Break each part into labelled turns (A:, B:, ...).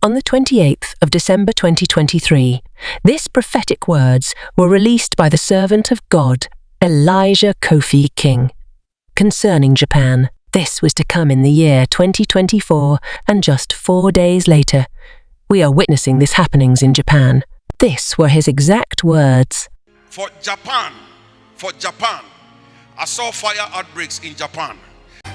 A: On the 28th of December 2023, these prophetic words were released by the servant of God, Elijah Kofi King, concerning Japan. This was to come in the year 2024, and just 4 days later, we are witnessing these happenings in Japan. These were his exact words.
B: For Japan, I saw fire outbreaks in Japan.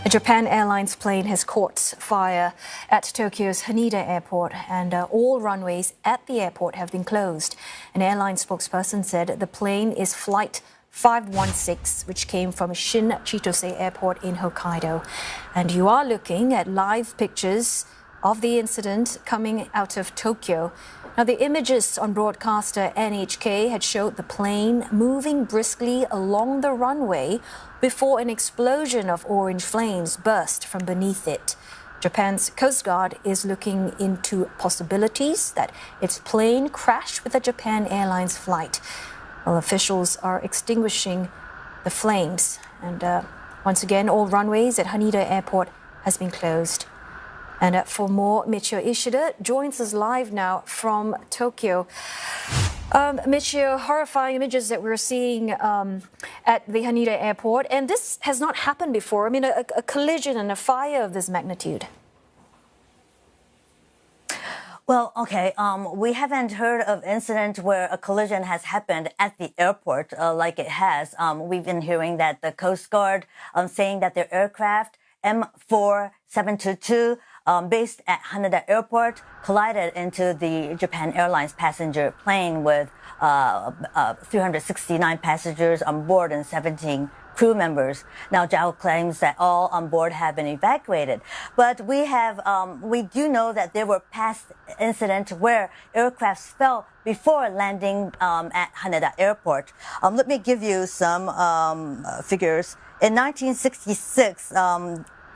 C: A Japan Airlines plane has caught fire at Tokyo's Haneda Airport, and all runways at the airport have been closed. An airline spokesperson said the plane is Flight 516, which came from Shin Chitose Airport in Hokkaido. And you are looking at live pictures of the incident coming out of Tokyo. Now, the images on broadcaster NHK had showed the plane moving briskly along the runway before an explosion of orange flames burst from beneath it. Japan's Coast Guard is looking into possibilities that its plane crashed with a Japan Airlines flight. Well, officials are extinguishing the flames. And once again, all runways at Haneda Airport has been closed. And for more, Michio Ishida joins us live now from Tokyo. Michio, horrifying images that we're seeing at the Haneda Airport. And this has not happened before. I mean, a collision and a fire of this magnitude.
D: Well, okay, we haven't heard of incident where a collision has happened at the airport like it has. We've been hearing that the Coast Guard saying that their aircraft M4722 based at Haneda Airport collided into the Japan Airlines passenger plane with 369 passengers on board and 17 crew members. Now, JAL claims that all on board have been evacuated, but we do know that there were past incidents where aircrafts fell before landing at Haneda Airport. Let me give you some figures. In 1966,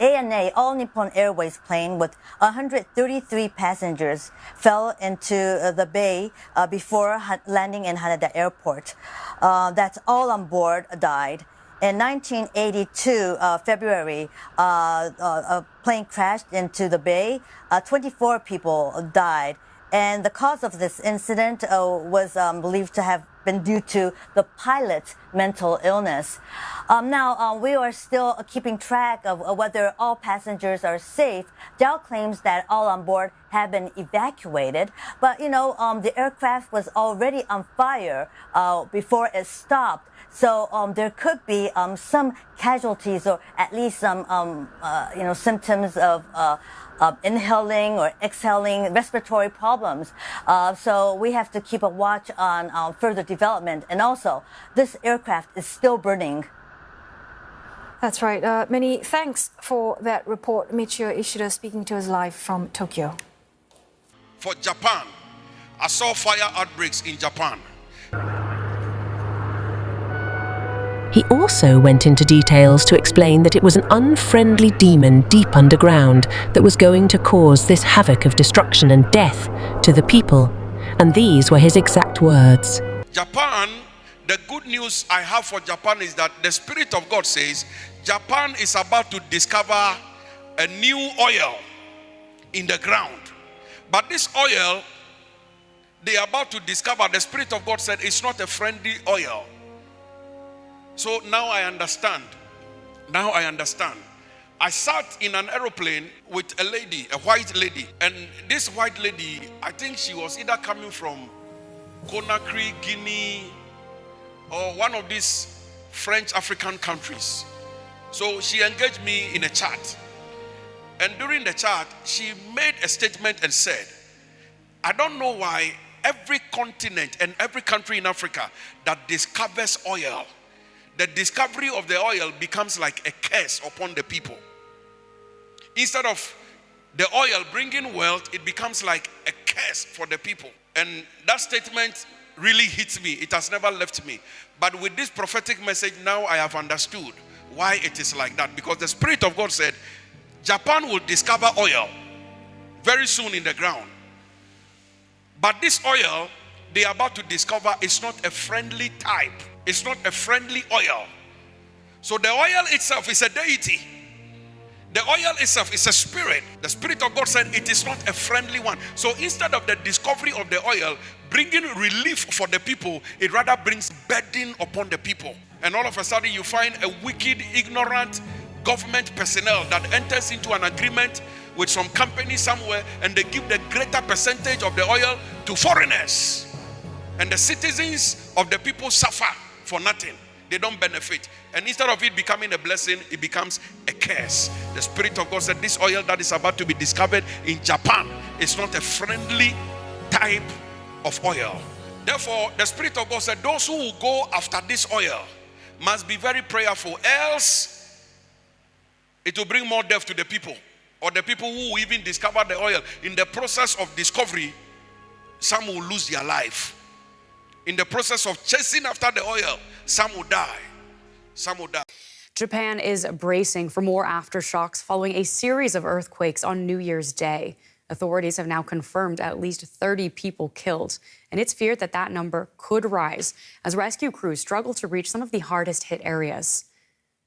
D: ANA, All Nippon Airways plane with 133 passengers fell into the bay before landing in Haneda Airport. That's all on board died. In 1982, February, a plane crashed into the bay. 24 people died. And the cause of this incident was believed to have been due to the pilot's mental illness. Now, we are still keeping track of whether all passengers are safe. JAL claims that all on board have been evacuated, but the aircraft was already on fire before it stopped. So there could be some casualties, or at least some symptoms of inhaling or exhaling respiratory problems. So we have to keep a watch on further development. And also, this aircraft is still burning.
C: That's right. Many thanks for that report. Michio Ishida speaking to us live from Tokyo.
B: For Japan, I saw fire outbreaks in Japan.
A: He also went into details to explain that it was an unfriendly demon deep underground that was going to cause this havoc of destruction and death to the people. And these were his exact words.
B: Japan, the good news I have for Japan is that the Spirit of God says Japan is about to discover a new oil in the ground. But this oil they are about to discover, the Spirit of God said it's not a friendly oil. So now I understand. I sat in an aeroplane with a lady, a white lady. And this white lady, I think she was either coming from Conakry, Guinea, or one of these French African countries. So she engaged me in a chat. And during the chat, she made a statement and said, I don't know why every continent and every country in Africa that discovers oil, the discovery of the oil becomes like a curse upon the people. Instead of the oil bringing wealth, it becomes like a curse for the people. And that statement really hits me. It has never left me. But with this prophetic message, now I have understood why it is like that. Because the Spirit of God said, Japan will discover oil very soon in the ground. But this oil they are about to discover is not a friendly type. It's not a friendly oil. So the oil itself is a deity. The oil itself is a spirit. The Spirit of God said it is not a friendly one. So instead of the discovery of the oil bringing relief for the people, it rather brings burden upon the people. And all of a sudden you find a wicked, ignorant government personnel that enters into an agreement with some company somewhere, and they give the greater percentage of the oil to foreigners. And the citizens of the people suffer for nothing. They don't benefit. And instead of it becoming a blessing, it becomes a curse. The Spirit of God said this oil that is about to be discovered in Japan is not a friendly type of oil. Therefore, the Spirit of God said those who will go after this oil must be very prayerful, else it will bring more death to the people, or the people who will even discover the oil. In the process of discovery, some will lose their life. In the process of chasing after the oil, some will die. Some will die.
E: Japan is bracing for more aftershocks following a series of earthquakes on New Year's Day. Authorities have now confirmed at least 30 people killed, and it's feared that that number could rise as rescue crews struggle to reach some of the hardest hit areas.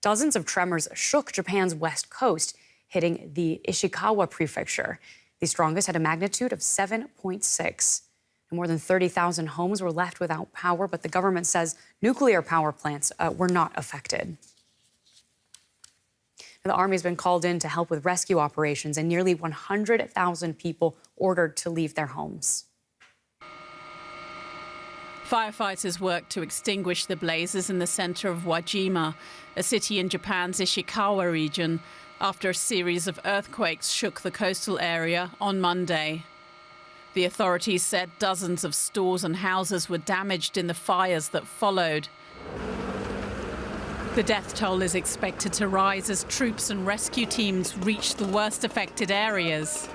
E: Dozens of tremors shook Japan's west coast, hitting the Ishikawa prefecture. The strongest had a magnitude of 7.6. More than 30,000 homes were left without power, but the government says nuclear power plants were not affected. The Army has been called in to help with rescue operations, and nearly 100,000 people ordered to leave their homes.
F: Firefighters worked to extinguish the blazes in the center of Wajima, a city in Japan's Ishikawa region, after a series of earthquakes shook the coastal area on Monday. The authorities said dozens of stores and houses were damaged in the fires that followed. The death toll is expected to rise as troops and rescue teams reach the worst affected areas.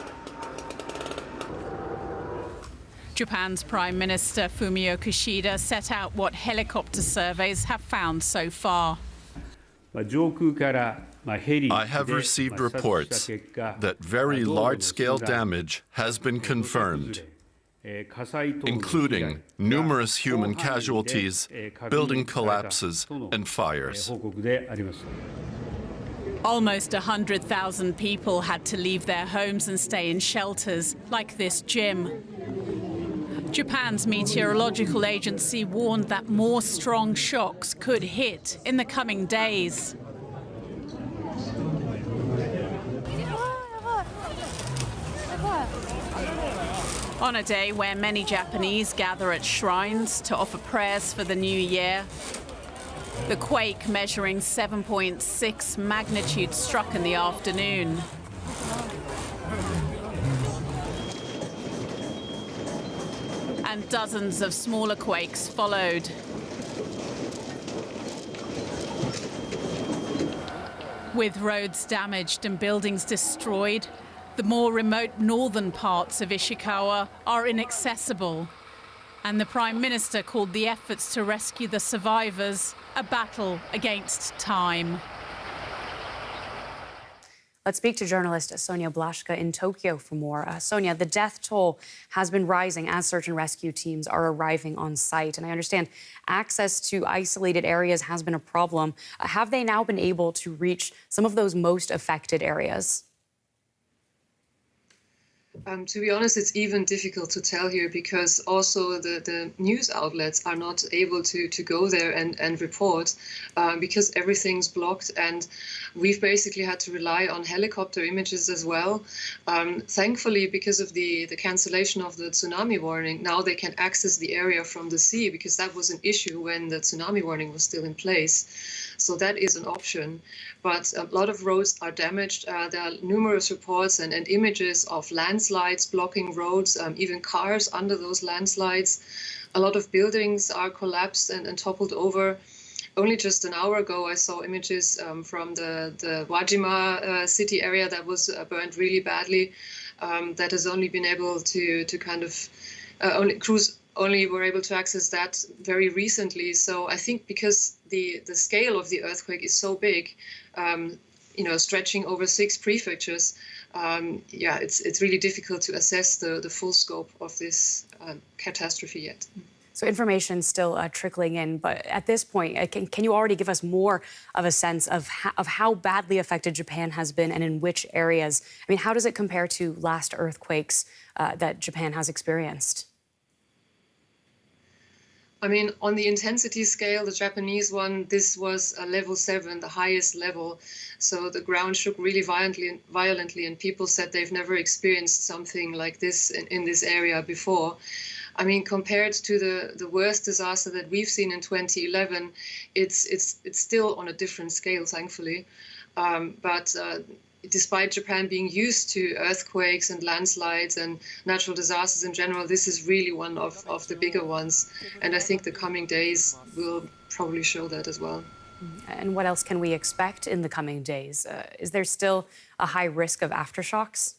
F: Japan's Prime Minister Fumio Kishida set out what helicopter surveys have found so far.
G: I have received reports that very large-scale damage has been confirmed, including numerous human casualties, building collapses, and fires.
F: Almost 100,000 people had to leave their homes and stay in shelters like this gym. Japan's meteorological agency warned that more strong shocks could hit in the coming days. On a day where many Japanese gather at shrines to offer prayers for the new year, the quake measuring 7.6 magnitude struck in the afternoon. And dozens of smaller quakes followed. With roads damaged and buildings destroyed, the more remote northern parts of Ishikawa are inaccessible, and the Prime Minister called the efforts to rescue the survivors a battle against time.
E: Let's speak to journalist Sonia Blaszka in Tokyo for more. Sonia, the death toll has been rising as search and rescue teams are arriving on site, and I understand access to isolated areas has been a problem. Have they now been able to reach some of those most affected areas?
H: To be honest, it's even difficult to tell here because also the news outlets are not able to go there and report because everything's blocked, and we've basically had to rely on helicopter images as well. Thankfully, because of the cancellation of the tsunami warning, now they can access the area from the sea, because that was an issue when the tsunami warning was still in place. So that is an option. But a lot of roads are damaged. There are numerous reports and images of landslides blocking roads, even cars under those landslides. A lot of buildings are collapsed and toppled over. Only just an hour ago, I saw images from the Wajima city area that was burned really badly. That has only been able to kind of crews only were able to access that very recently. So I think because the scale of the earthquake is so big, stretching over 6 prefectures, it's really difficult to assess the full scope of this catastrophe yet.
E: So information still trickling in, but at this point, can you already give us more of a sense of how badly affected Japan has been and in which areas? I mean, how does it compare to last earthquakes that Japan has experienced?
H: I mean, on the intensity scale, the Japanese one, this was a level 7, the highest level. So the ground shook really violently, and people said they've never experienced something like this in this area before. I mean, compared to the worst disaster that we've seen in 2011, it's still on a different scale, thankfully. But despite Japan being used to earthquakes and landslides and natural disasters in general, this is really one of the bigger ones. And I think the coming days will probably show that as well.
E: And what else can we expect in the coming days? Is there still a high risk of aftershocks?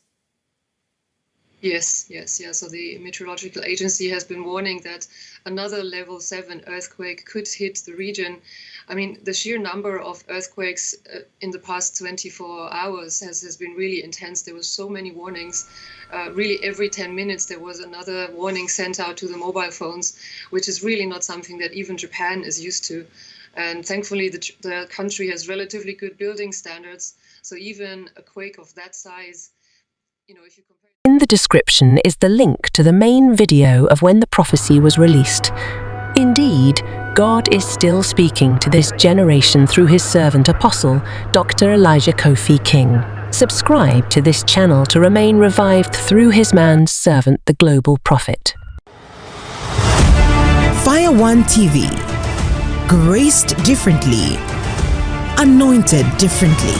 H: Yes. So the Meteorological Agency has been warning that another level 7 earthquake could hit the region. I mean, the sheer number of earthquakes in the past 24 hours has been really intense. There were so many warnings. Really, every 10 minutes there was another warning sent out to the mobile phones, which is really not something that even Japan is used to. And thankfully, the country has relatively good building standards. So even a quake of that size, you know, if you compare...
A: In the description is the link to the main video of when the prophecy was released. Indeed, God is still speaking to this generation through his servant apostle, Dr. Elijah Kofi King. Subscribe to this channel to remain revived through his man servant, the global prophet.
I: Fire One TV. Graced differently. Anointed differently.